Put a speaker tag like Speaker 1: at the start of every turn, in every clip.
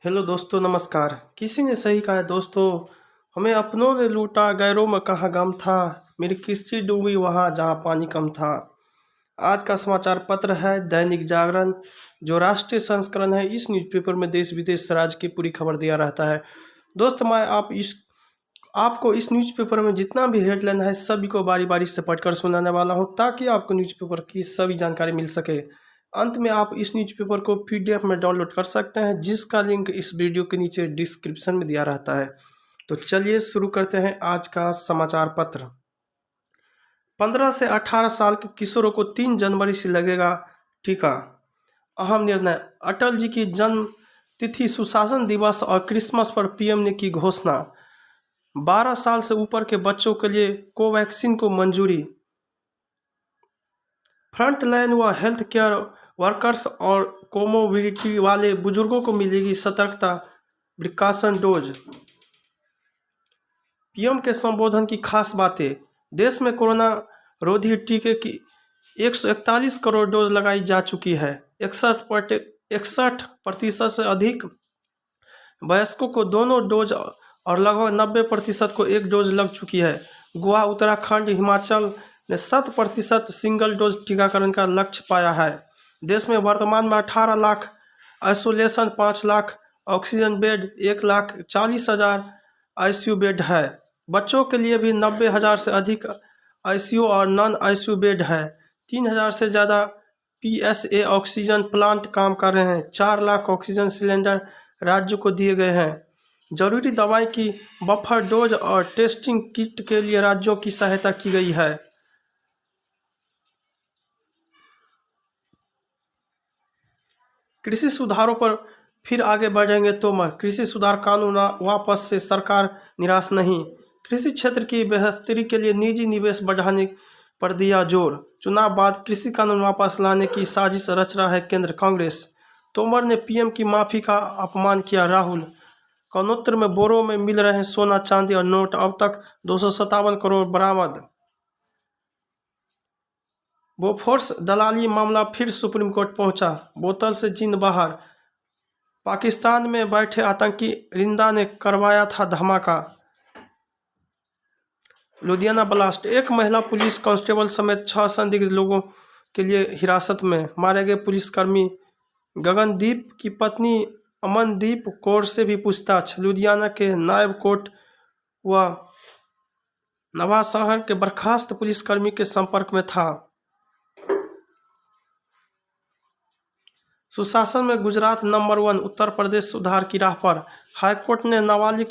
Speaker 1: Hello दोस्तों, नमस्कार। किसी ने सही कहा है दोस्तों, हमें अपनों ने लूटा, गैरों में कहाँ गम था। मेरी किस्ती डूबी वहाँ जहाँ पानी कम था। आज का समाचार पत्र है दैनिक जागरण, जो राष्ट्रीय संस्करण है। इस न्यूज़पेपर में देश विदेश राज्य की पूरी खबर दिया रहता है। दोस्त, मैं आपको इस न्यूज़पेपर में जितना भी हेडलाइन है सभी को बारी बारी से पढ़कर सुनाने वाला हूँ, ताकि आपको न्यूज़पेपर की सभी जानकारी मिल सके। अंत में आप इस न्यूज़पेपर को पीडीएफ में डाउनलोड कर सकते हैं, जिसका लिंक इस वीडियो के नीचे डिस्क्रिप्शन में दिया रहता है। तो चलिए शुरू करते हैं आज का समाचार पत्र। 15 से 18 साल के किशोरों को 3 जनवरी से लगेगा टीका। अहम निर्णय, अटल जी की जन्म तिथि, सुशासन दिवस और क्रिसमस पर पीएम ने की घोषणा। 12 साल से ऊपर के बच्चों के लिए कोवैक्सीन को मंजूरी। फ्रंट लाइन व हेल्थ केयर वर्कर्स और कोमोबिडिटी वाले बुजुर्गों को मिलेगी सतर्कता प्रिकॉशन डोज। पीएम के संबोधन की खास बातें। देश में कोरोना रोधी टीके की 141 करोड़ डोज लगाई जा चुकी है। 61% से अधिक वयस्कों को दोनों डोज और लगभग 90% को एक डोज लग चुकी है। गोवा, उत्तराखंड, हिमाचल ने 100% सिंगल डोज टीकाकरण का लक्ष्य पाया है। देश में वर्तमान में 18 lakh isolation, 5 lakh oxygen bed, 1,40,000 ICU bed है। बच्चों के लिए भी 90,000 से अधिक आईसीयू और नॉन आईसीयू बेड है। 3,000 से ज़्यादा पीएसए ऑक्सीजन प्लांट काम कर रहे हैं। 4 लाख ऑक्सीजन सिलेंडर राज्यों को दिए गए हैं। जरूरी दवाई की बफर डोज और टेस्टिंग किट के लिए राज्यों की सहायता की गई है। कृषि सुधारों पर फिर आगे बढ़ेंगे तोमर। कृषि सुधार कानून वापस से, सरकार निराश नहीं। कृषि क्षेत्र की बेहतरी के लिए निजी निवेश बढ़ाने पर दिया जोर। चुनाव बाद कृषि कानून वापस लाने की साजिश रच रहा है केंद्र कांग्रेस। तोमर ने पीएम की माफी का अपमान किया। राहुल, कनौतर में बोरों में मिल रहे सोना, चांदी और नोट। अब तक 257 करोड़ बरामद। बोफोर्स दलाली मामला फिर सुप्रीम कोर्ट पहुंचा। बोतल से जिन बाहर। पाकिस्तान में बैठे आतंकी रिंदा ने करवाया था धमाका। लुधियाना ब्लास्ट, एक महिला पुलिस कांस्टेबल समेत 6 संदिग्ध लोगों के लिए हिरासत में। मारे गए पुलिसकर्मी गगनदीप की पत्नी अमनदीप कौर से भी पूछताछ। लुधियाना के नायब कोर्ट व नवाशहर के बर्खास्त पुलिसकर्मी के संपर्क में था। सुशासन में गुजरात नंबर 1, उत्तर प्रदेश सुधार की राह पर। हाईकोर्ट ने नाबालिग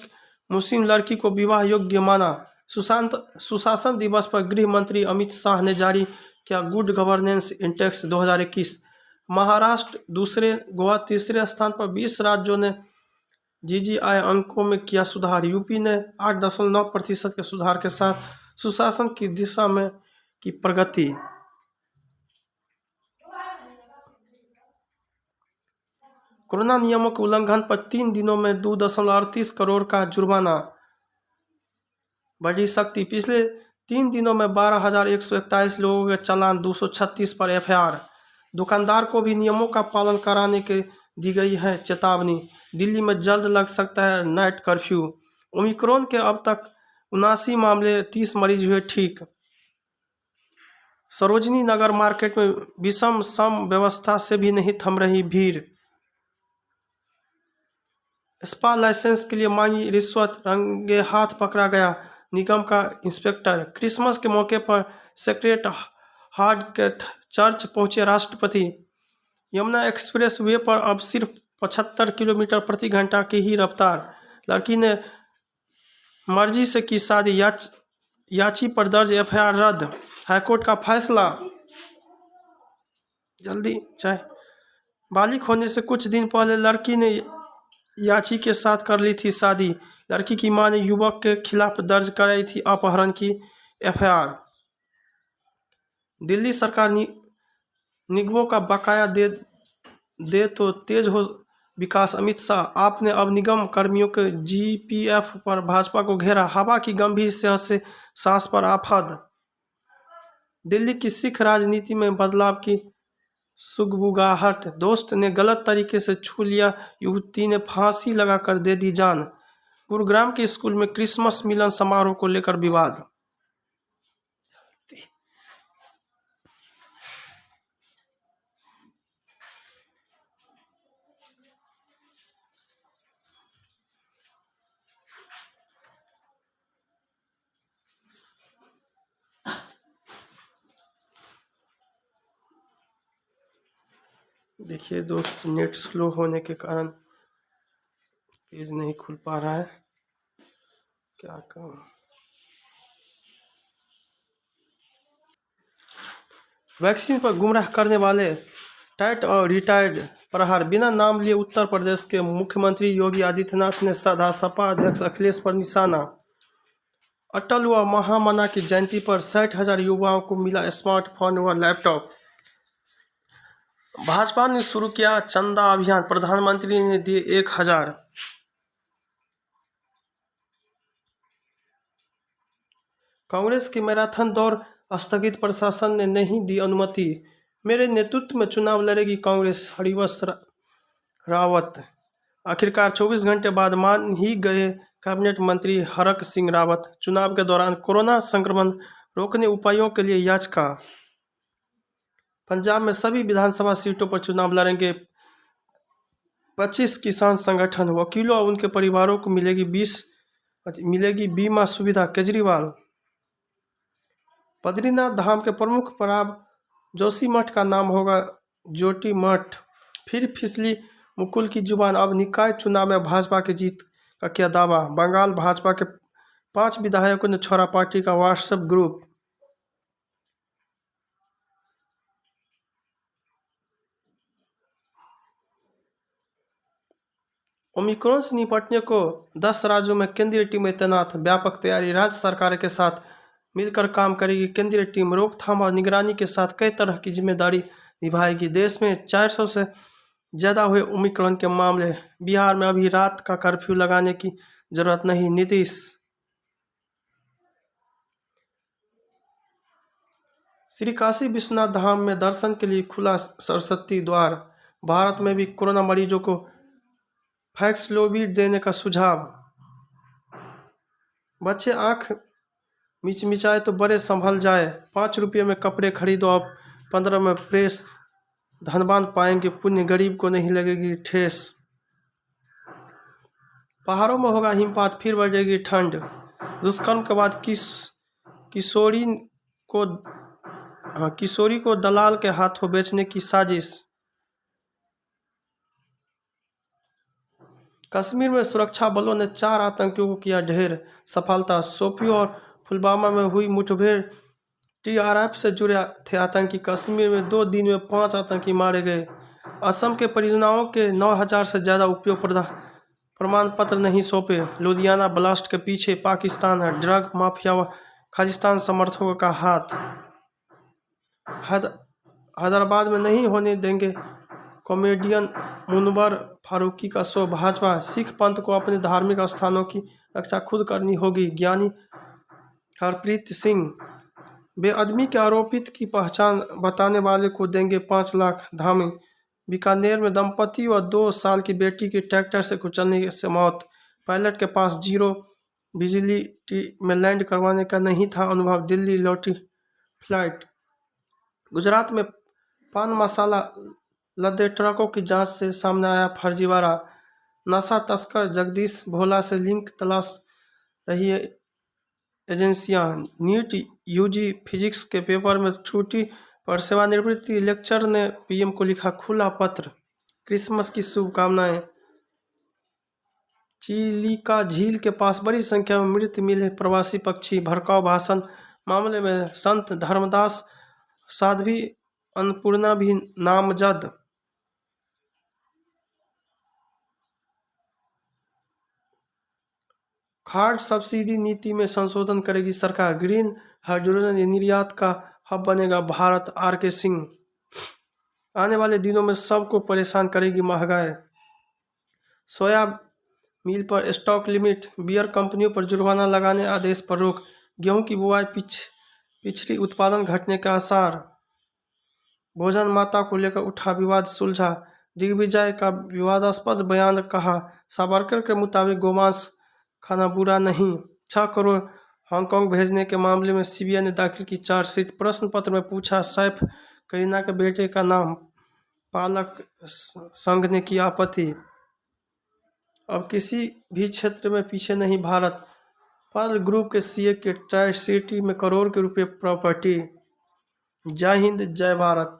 Speaker 1: मुस्लिम लड़की को विवाह योग्य माना। सुशासन दिवस पर गृह मंत्री अमित शाह ने जारी किया गुड गवर्नेंस इंडेक्स 2021। महाराष्ट्र दूसरे, गोवा तीसरे स्थान पर। 20 राज्यों ने जीजीआई अंकों में किया सुधार। यूपी ने 8.9% के सुधार के साथ सुशासन की दिशा में की प्रगति। कोरोना नियमों के उल्लंघन पर 3 दिनों में 2.38 करोड़ का जुर्माना। बड़ी सख्ती, पिछले 3 दिनों में 12,141 लोगों के चालान, 236 पर एफआईआर। दुकानदार को भी नियमों का पालन कराने के दी गई है चेतावनी। दिल्ली में जल्द लग सकता है नाइट कर्फ्यू। ओमिक्रॉन के अब तक 79 मामले, 30 मरीज हुए ठीक। सरोजनी नगर मार्केट में विषम सम व्यवस्था से भी नहीं थम रही भीड़। स्पा लाइसेंस के लिए मांगी रिश्वत, रंगे हाथ पकड़ा गया निगम का इंस्पेक्टर। क्रिसमस के मौके पर सेक्रेट हार्ट चर्च पहुंचे राष्ट्रपति। यमुना एक्सप्रेस वे पर अब सिर्फ 75 किलोमीटर प्रति घंटा की ही रफ्तार। लड़की ने मर्जी से की शादी, याची पर दर्ज एफआईआर रद्द। हाईकोर्ट का फैसला। जल्दी चाहे बालिग होने से कुछ दिन पहले लड़की ने याची के साथ कर ली थी शादी। लड़की की मां ने युवक के खिलाफ दर्ज कराई थी अपहरण की एफआईआर। दिल्ली सरकार निगमों का बकाया दे तो तेज हो विकास। अमित शाह, आपने अब निगम कर्मियों के जीपीएफ पर भाजपा को घेरा। हवा की गंभीर सेहत से सांस पर आफत। दिल्ली की सिख राजनीति में बदलाव की सुगबुगाहट, दोस्त ने गलत तरीके से छू लिया, युवती ने फांसी लगाकर दे दी जान। गुरुग्राम के स्कूल में क्रिसमस मिलन समारोह को लेकर विवाद। देखिए दोस्त, नेट स्लो होने के कारण पेज नहीं खुल पा रहा है, क्या करूं। वैक्सीन पर गुमराह करने वाले टाइट और रिटायर्ड प्रहार, बिना नाम लिए उत्तर प्रदेश के मुख्यमंत्री योगी आदित्यनाथ ने साधा सपा अध्यक्ष अखिलेश पर निशाना। अटल व महामना की जयंती पर 60,000 युवाओं को मिला स्मार्टफोन व लैपटॉप। भाजपा ने शुरू किया चंदा अभियान, प्रधानमंत्री ने दिए 1,000। कांग्रेस की मैराथन दौड़ स्थगित, प्रशासन ने नहीं दी अनुमति। मेरे नेतृत्व में चुनाव लड़ेगी कांग्रेस, हरिवंश रावत। आखिरकार 24 घंटे बाद मान ही गए कैबिनेट मंत्री हरक सिंह रावत। चुनाव के दौरान कोरोना संक्रमण रोकने उपायों के लिए याचिका। पंजाब में सभी विधानसभा सीटों पर चुनाव लड़ेंगे 25 किसान संगठन। वकीलों और उनके परिवारों को मिलेगी बीमा सुविधा। केजरीवाल। बद्रीनाथ धाम के प्रमुख पराब जोशी मठ का नाम होगा ज्योति मठ। फिर फिसली मुकुल की जुबान, अब निकाय चुनाव में भाजपा की जीत का किया दावा। बंगाल भाजपा के 5 विधायकों ने छोड़ा पार्टी का व्हाट्सएप ग्रुप। ओमिक्रॉन से निपटने को 10 राज्यों में केंद्रीय टीमें तैनात, व्यापक तैयारी। राज्य सरकार के साथ मिलकर काम करेगी केंद्रीय टीम। रोकथाम और निगरानी के साथ कई तरह की जिम्मेदारी निभाएगी। देश में 400 से ज़्यादा हुए ओमिक्रॉन के मामले। बिहार में अभी रात का कर्फ्यू लगाने की जरूरत नहीं, नीतीश। श्री काशी विश्वनाथ धाम में दर्शन के लिए खुला सरस्वती द्वार। भारत में भी कोरोना मरीजों को पैक्सलोविड देने का सुझाव। बच्चे आंख मिचमिचाए तो बड़े संभल जाए। 5 रुपये में कपड़े खरीदो, अब 15 में प्रेस। धनवान पाएंगे पुण्य, गरीब को नहीं लगेगी ठेस। पहाड़ों में होगा हिमपात, फिर बढ़ेगी ठंड। दुष्कर्म के बाद किशोरी को दलाल के हाथों बेचने की साजिश। कश्मीर में सुरक्षा बलों ने 4 आतंकियों को किया ढेर, सफलता। शोपियों और पुलवामा में हुई मुठभेड़, टीआरएफ से जुड़े थे आतंकी। कश्मीर में 2 दिन में 5 आतंकी मारे गए। असम के परियोजनाओं के 9,000 से ज़्यादा उपयोग प्रमाण पत्र नहीं सौंपे। लुधियाना ब्लास्ट के पीछे पाकिस्तान है, ड्रग माफिया व खालिस्तान समर्थकों का हाथ। हैदराबाद में नहीं होने देंगे कॉमेडियन मुनव्वर फारूकी का शो। भाजपा। सिख पंथ को अपने धार्मिक स्थानों की रक्षा खुद करनी होगी, ज्ञानी हरप्रीत सिंह। बेअदबी के आरोपित की पहचान बताने वाले को देंगे 5 लाख धामी। बीकानेर में दंपति व 2 साल की बेटी की ट्रैक्टर से कुचलने से मौत। पायलट के पास जीरो विजिबिलिटी में लैंड करवाने का नहीं था अनुभव, दिल्ली लौटी फ्लाइट। गुजरात में पान मसाला लदे ट्रकों की जांच से सामने आया फर्जीवाड़ा। नशा तस्कर जगदीश भोला से लिंक तलाश रही है एजेंसियां। नीट यूजी फिजिक्स के पेपर में त्रुटि पर सेवानिवृत्ति लेक्चर ने पीएम को लिखा खुला पत्र। क्रिसमस की शुभकामनाएं। चिलिका झील के पास बड़ी संख्या में मृत मिले प्रवासी पक्षी। भड़काऊ भाषण मामले में संत धर्मदास, साध्वी अन्नपूर्णा भी नामजद। खाद्य सब्सिडी नीति में संशोधन करेगी सरकार। ग्रीन हाइड्रोजन निर्यात का हब बनेगा भारत। आर.के. सिंह। आने वाले दिनों में सबको परेशान करेगी महंगाई। सोया मिल पर स्टॉक लिमिट, बियर कंपनियों पर जुर्माना लगाने आदेश पर रोक। गेहूं की बुआई पिछड़ी, उत्पादन घटने के आसार। भोजन माता को लेकर उठा, विवाद सुलझा। दिग्विजय का विवादास्पद बयान कहा, सावरकर के मुताबिक गोमांस खाना बुरा नहीं। 6 करोड़ हांगकांग भेजने के मामले में सीबीआई ने दाखिल की चार्जशीट। प्रश्न पत्र में पूछा सैफ करीना के बेटे का नाम, पालक संघ ने की आपत्ति। अब किसी भी क्षेत्र में पीछे नहीं भारत, पाल ग्रुप के सीए के ट्राई सिटी में करोड़ के रुपए प्रॉपर्टी। जय हिंद, जय भारत।